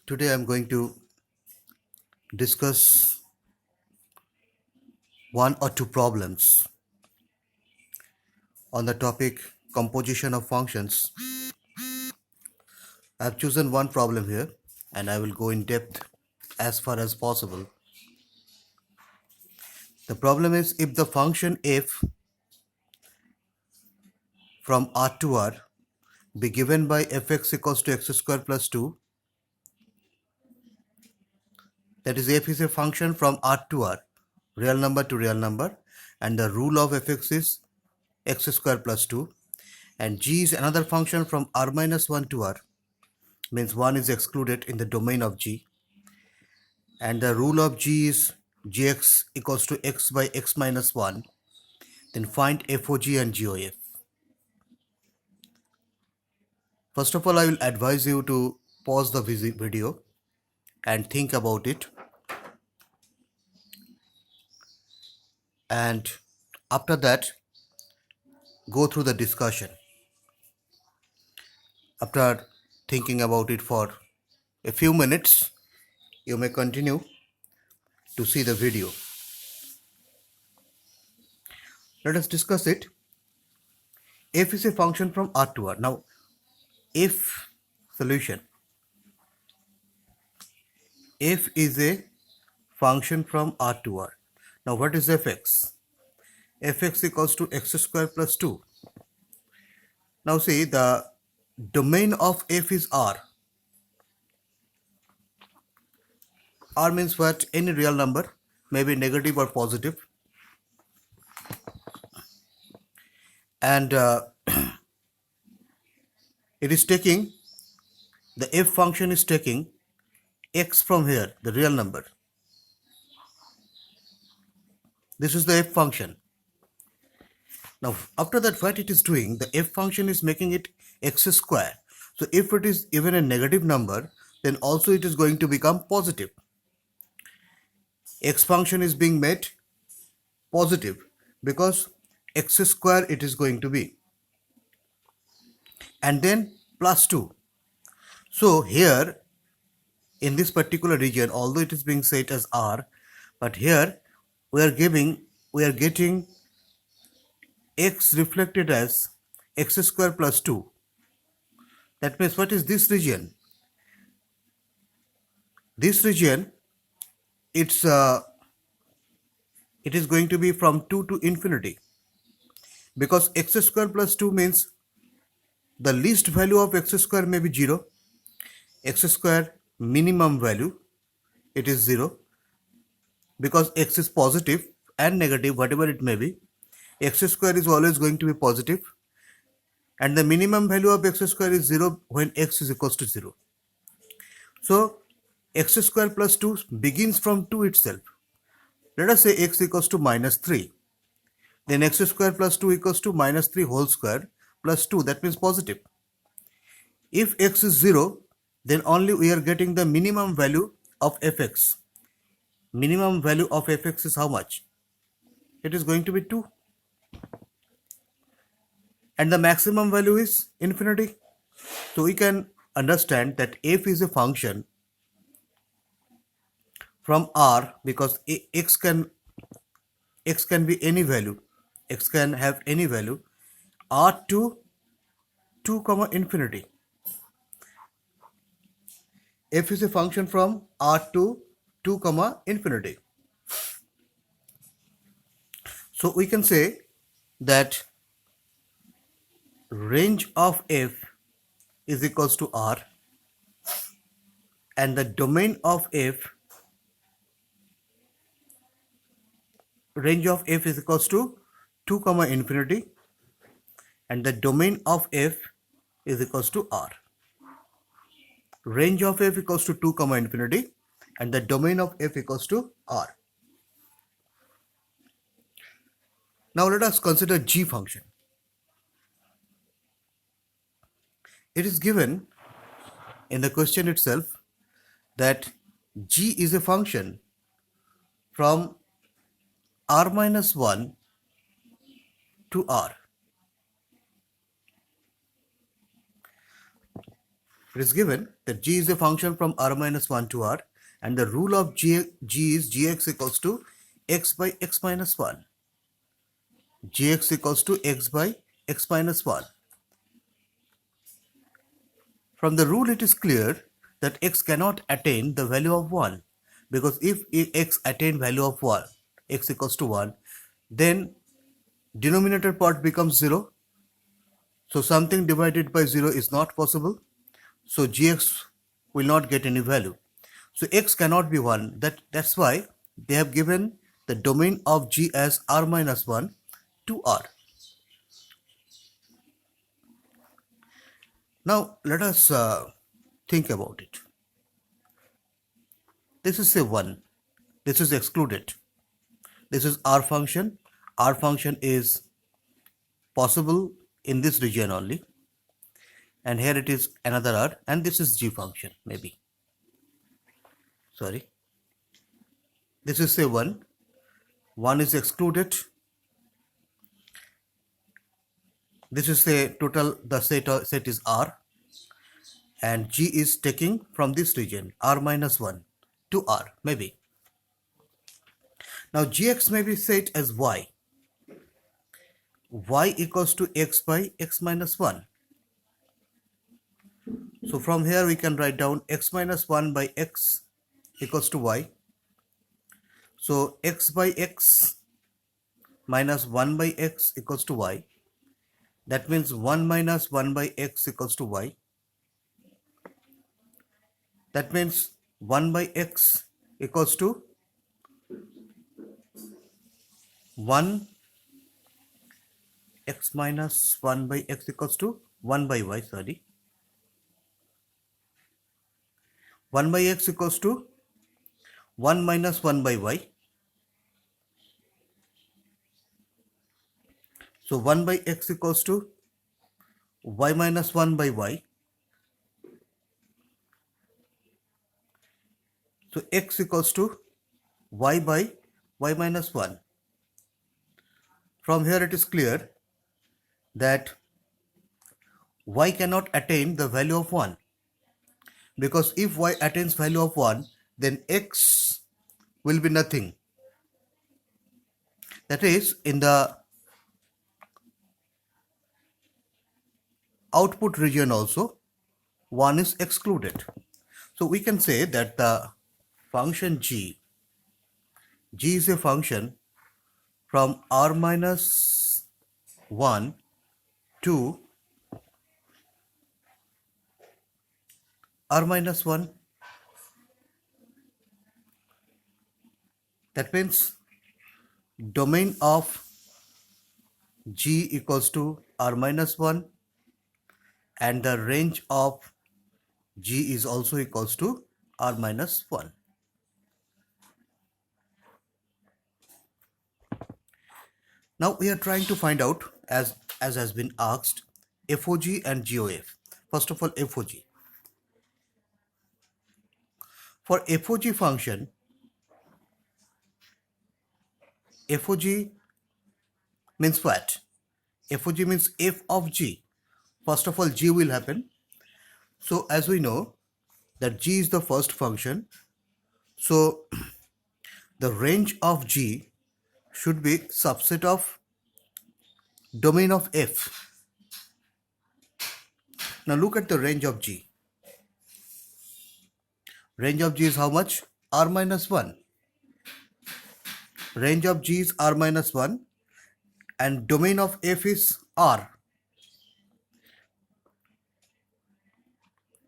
Today I'm going to discuss one or two problems on the topic composition of functions. I've chosen one problem here and I will go in depth as far as possible. The problem is if the function f from R to R be given by fx equals to x square plus 2, that is f is a function from R to R, real number to real number, and the rule of fx is x square plus 2, and g is another function from r minus 1 to r, means 1 is excluded in the domain of g, and the rule of g is gx equals to x by x minus 1, then find FOG and GOF. First of all, I will advise you to pause the video and think about it, and after that go through the discussion. After thinking about it for a few minutes, you may continue to see the video. Let us discuss it. F is a function from R to R. Now, if solution, f is a function from R to R. Now, what is fx? Fx equals to x square plus 2. Now, see, the domain of f is R. R means what? Any real number, maybe negative or positive. And it is taking, the f function is taking x from here, the real number. This is the f function. Now, after that, what it is doing, the f function is making it x square. So, if it is even a negative number, then also it is going to become positive. X function is being made positive because x square it is going to be. And then plus 2. So, here in this particular region, although it is being set as R, but here we are getting x reflected as x square plus 2. That means what is this region? This region, it is going to be from 2 to infinity, because x square plus 2 means the least value of x square may be 0. X square minimum value, it is 0, because x is positive and negative, whatever it may be. X square is always going to be positive, and the minimum value of x square is 0 when x is equals to 0. So, x square plus 2 begins from 2 itself. Let us say x equals to minus 3. Then x square plus 2 equals to minus 3 whole square plus 2. That means positive. If x is 0, then only we are getting the minimum value of fx. Minimum value of fx is how much? It is going to be 2. And the maximum value is infinity. So we can understand that f is a function from R, because x can be any value. X can have any value, R to 2 comma infinity. F is a function from R to 2 comma infinity. So we can say that range of f is equals to R, and the domain of f, range of f is equals to 2 comma infinity, and the domain of f is equals to R. Range of f equals to 2 comma infinity, and the domain of f equals to R. Now let us consider g function. It is given in the question itself that g is a function from r minus 1 to r. It is given that g is a function from r minus 1 to r, and the rule of g is gx equals to x by x minus 1. Gx equals to x by x minus 1. From the rule it is clear that x cannot attain the value of 1, because if x attain value of 1, x equals to 1, then denominator part becomes 0. So something divided by 0 is not possible. So gx will not get any value. So x cannot be 1. That's why they have given the domain of g as r minus 1 to r. Now let us think about it. This is say 1. This is excluded. This is r function. R function is possible in this region only. And here it is another r, and this is g function maybe. Sorry. This is say 1. 1 is excluded. This is say total, the set is r, and g is taking from this region r minus 1 to r maybe. Now gx may be set as y. Y equals to x by x minus 1. So from here we can write down x minus 1 by x equals to y. So x by x minus 1 by x equals to y. That means 1 minus 1 by x equals to y. That means 1 by x equals to 1 x minus 1 by x equals to 1 by y, sorry. 1 by x equals to 1 minus 1 by y. So 1 by x equals to y minus 1 by y. So x equals to y by y minus 1. From here it is clear that y cannot attain the value of 1, because if y attains value of 1, then x will be nothing. That is, in the output region also 1 is excluded. So we can say that the function g is a function from r minus 1 to r minus 1. That means domain of g equals to r minus 1, and the range of g is also equals to r minus 1. Now we are trying to find out, as has been asked, FOG and GOF. First of all, FOG. For FOG function, FOG means what? FOG means f of g. First of all, g will happen. So as we know that g is the first function, so the range of g should be subset of domain of f. Now look at the range of g. Range of g is how much? R minus 1. Range of g is r minus 1, and domain of f is r.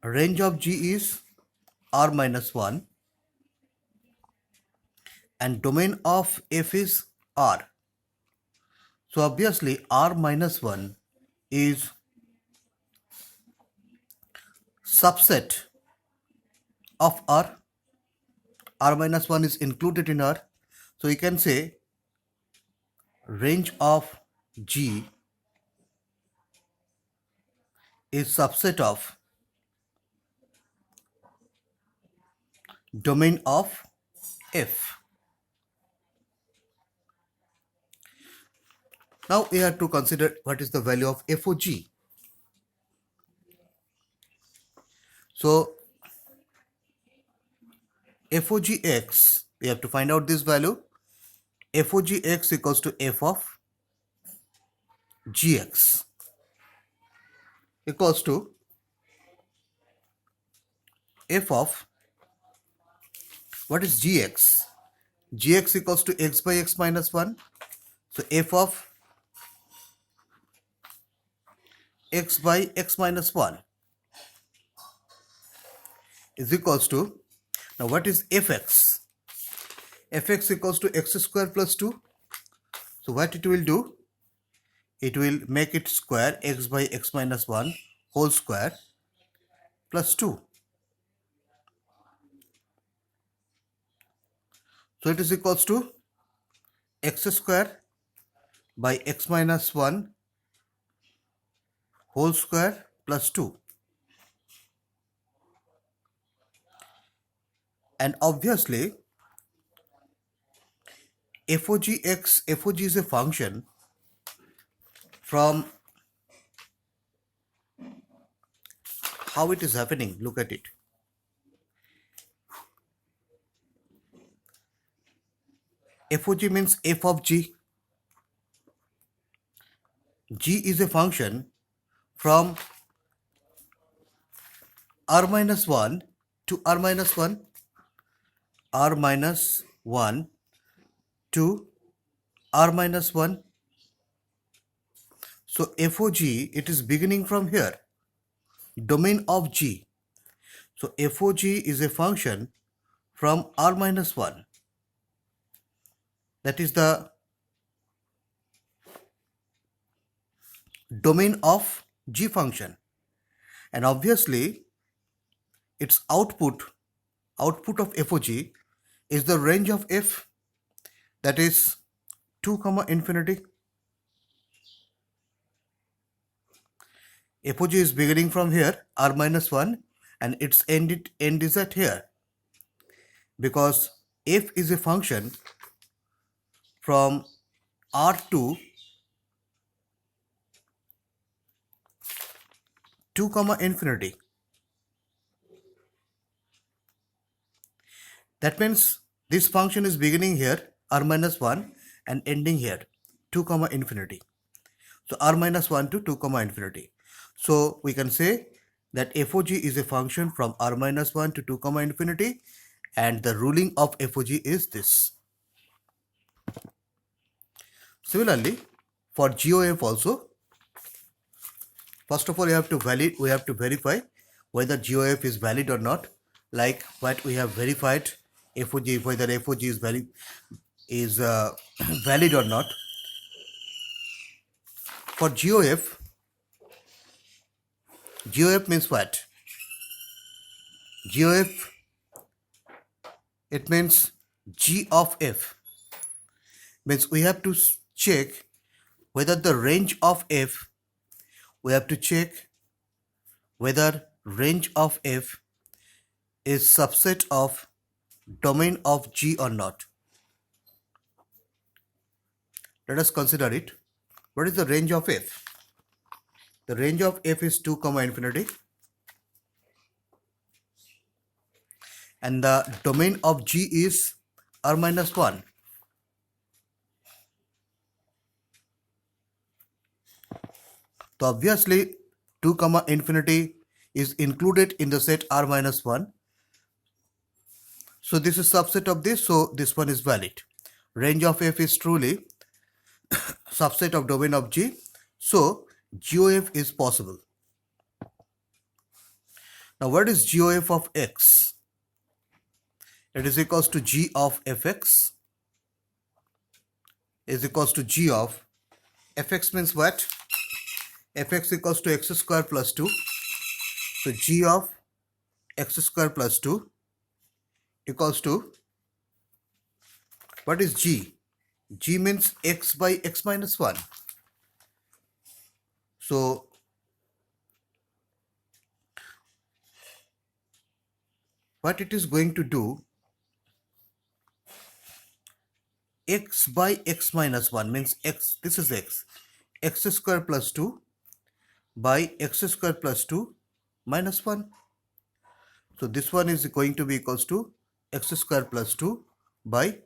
Range of g is r minus 1, and domain of f is r. So obviously r minus 1 is subset of r. R minus 1 is included in r. So you can say range of g is subset of domain of f. Now we have to consider what is the value of FOG. So f of g x, we have to find out this value. F of g x equals to f of gx equals to f of, what is gx? Gx equals to x by x minus 1. So f of x by x minus 1 is equals to, now what is fx? Fx equals to x square plus 2. So what it will do? It will make it square, x by x minus 1 whole square plus 2. So it is equals to x square by x minus 1 whole square plus 2. And obviously f of g is a function from, how it is happening, look at it. F of g means f of g. G is a function from r minus 1 to r minus 1, r minus 1 to r minus 1. So f of g, it is beginning from here, domain of g. So f of g is a function from r minus 1. That is the domain of g function. And obviously its output of f of g is the range of f, that is 2 comma infinity. F of g is beginning from here, r minus 1, and its end is at here, because f is a function from r to 2 comma infinity. That means this function is beginning here, r minus 1, and ending here, 2 comma infinity. So r minus 1 to 2 comma infinity. So we can say that f of g is a function from r minus 1 to 2 comma infinity, and the ruling of f of g is this. Similarly, for GOF also, first of all we have to verify whether GOF is valid or not, like what we have verified f of g, whether f of g is valid or not. For GOF means what? GOF, it means g of f, means we have to check whether the range of f, whether range of f is subset of domain of g or not. Let us consider it. What is the range of f? The range of f is 2 comma infinity, and the domain of g is r minus 1. So obviously 2 comma infinity is included in the set r minus 1. So this is subset of this, so this one is valid. Range of f is truly subset of domain of g, so GOF is possible. Now what is GOF of x? It is equals to g of fx is equals to g of fx, means what? Fx equals to x square plus 2. So g of x square plus 2 equals to, what is g? G means x by x minus 1. So what it is going to do, x by x minus 1 means x, this is x square plus 2 by x square plus 2 minus 1. So this one is going to be equals to x square plus 2 by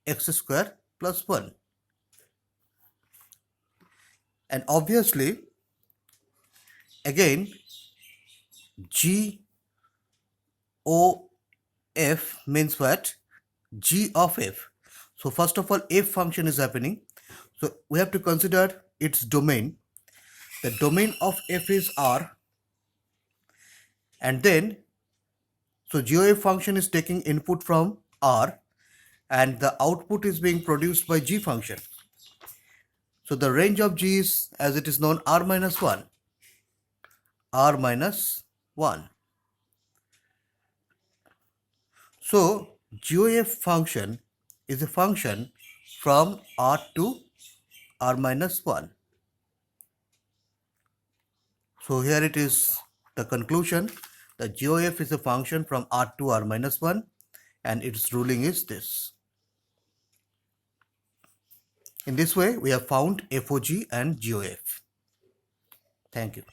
x square plus 1. And obviously, again, g o f means what? G of f. So first of all, f function is happening. So we have to consider its domain. The domain of f is R, and then so GOF function is taking input from R and the output is being produced by G function. So the range of G is, as it is known, R minus 1. R minus 1. So GOF function is a function from R to R minus 1. So here it is the conclusion. The GOF is a function from R to R minus 1 and its ruling is this. In this way, we have found FOG and GOF. Thank you.